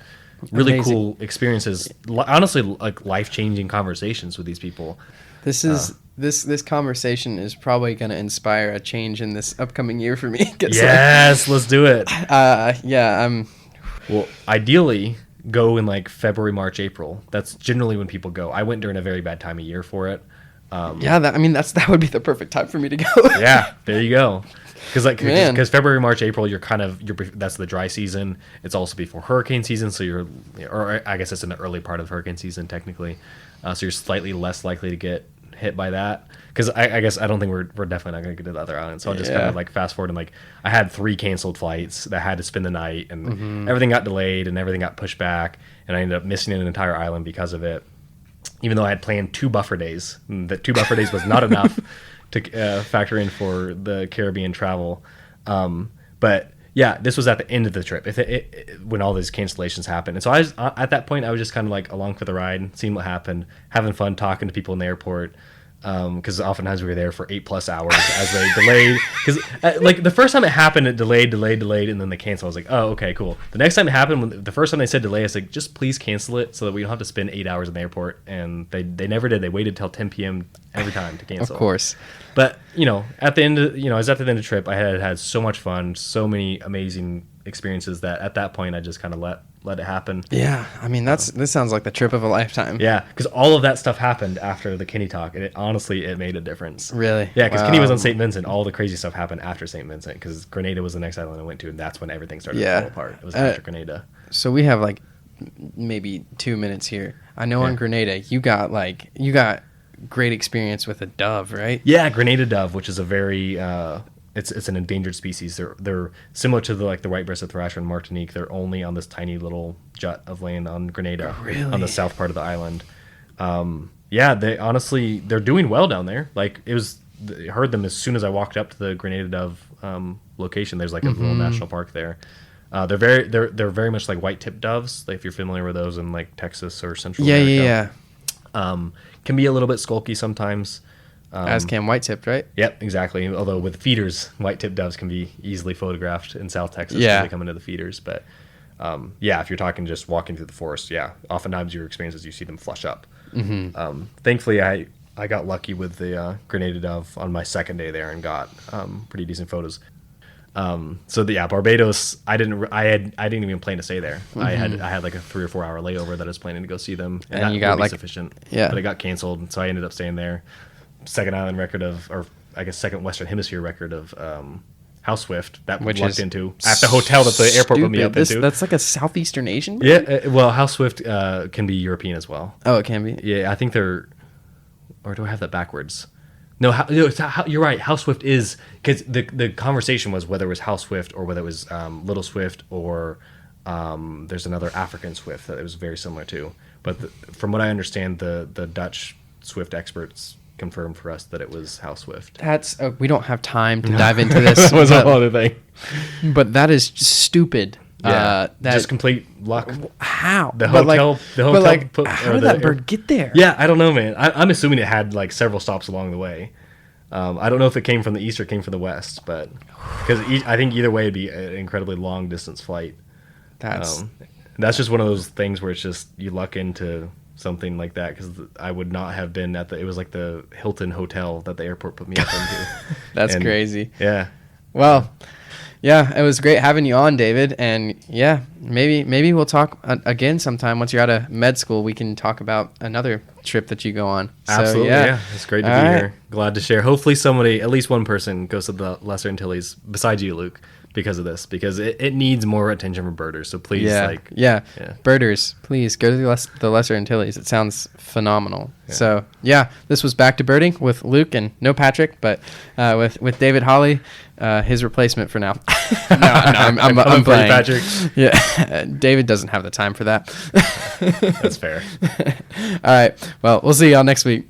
really cool experiences. Honestly, like life-changing conversations with these people. This conversation is probably going to inspire a change in this upcoming year for me. Yes, let's do it. Well, ideally, go in like February, March, April. That's generally when people go. I went during a very bad time of year for it. That would be the perfect time for me to go. Yeah, there you go. Because February, March, April, that's the dry season. It's also before hurricane season, so I guess it's in the early part of hurricane season technically. So you're slightly less likely to get hit by that. Because I guess I don't think we're definitely not going to get to the other islands. So I'll just kind of like fast forward and like I had 3 canceled flights that had to spend the night, and everything got delayed and everything got pushed back, and I ended up missing an entire island because of it. Even though I had planned 2 buffer days, and the 2 buffer days was not enough to factor in for the Caribbean travel. But yeah, this was at the end of the trip when all these cancellations happened. And so at that point, I was just kind of like along for the ride, seeing what happened, having fun, talking to people in the airport. Because oftentimes we were there for 8+ hours as they delayed. Because like the first time it happened, it delayed, and then they canceled. I was like, oh, okay, cool. The next time it happened, the first time they said delay, I was like, just please cancel it so that we don't have to spend 8 hours in the airport. And they never did. They waited till 10 p.m. every time to cancel. Of course. But at the end of I was at the end of the trip. I had so much fun, so many amazing experiences that at that point I just kind of let it happen. Yeah, I mean this sounds like the trip of a lifetime. Yeah, because all of that stuff happened after the Kenny talk, and it made a difference. Really? Yeah, because Kenny was on St. Vincent. All the crazy stuff happened after St. Vincent, because Grenada was the next island I went to, and that's when everything started to fall apart. It was after Grenada. So we have like maybe 2 minutes here. I know on Grenada you got great experience with a dove, right? Yeah, Grenada dove, which is a very it's an endangered species. They're similar to the white-breasted thrasher in Martinique. They're only on this tiny little jut of land on Grenada, on the south part of the island. They're doing well down there. Like I heard them as soon as I walked up to the Grenada dove location. There's like a little national park there. They're very much like white-tipped doves. Like if you're familiar with those in like Texas or Central America. Can be a little bit skulky sometimes. As can white-tipped, right? Yep, exactly. Although with feeders, white-tipped doves can be easily photographed in South Texas when they come into the feeders. But if you're talking just walking through the forest, oftentimes your experience is you see them flush up. Thankfully, I got lucky with the Grenada dove on my second day there and got pretty decent photos. Barbados, I didn't even plan to stay there. I had like a 3 or 4 hour layover that I was planning to go see them, and that you got would be sufficient. But it got canceled, so I ended up staying there. Second Western Hemisphere record of House Swift that we lucked into at the hotel that the airport put me up into. That's like a Southeastern Asian bird? Yeah, House Swift can be European as well. Oh, it can be? Yeah, I think they're... Or do I have that backwards? No, you're right. House Swift is... Because the conversation was whether it was House Swift or whether it was Little Swift or there's another African Swift that it was very similar to. But from what I understand, the Dutch Swift experts confirmed for us that it was House Swift. We don't have time to dive into this. That was a whole other thing. But that is stupid. Yeah, just complete luck. How? The hotel how did that bird get there? Yeah, I don't know, man. I'm assuming it had like several stops along the way. I don't know if it came from the east or came from the west, but because I think either way it'd be an incredibly long distance flight. That's just one of those things where it's just you luck into something like that, because I would not have been it was like the Hilton hotel that the airport put me up into. That's crazy. Yeah. Well, Yeah, it was great having you on, David. And yeah, maybe we'll talk again sometime. Once you're out of med school, we can talk about another trip that you go on. Absolutely, So, yeah. It's great to be here. Glad to share. Hopefully somebody, at least one person, goes to the Lesser Antilles besides you, Luke, because of this, because it needs more attention from birders. So please, birders, please go to the Lesser Antilles. It sounds phenomenal. Yeah. So yeah, this was Back to Birding with Luke and no Patrick, but with David Hollie, his replacement for now. I'm playing Patrick. Yeah, David doesn't have the time for that. That's fair. All right, well, we'll see y'all next week.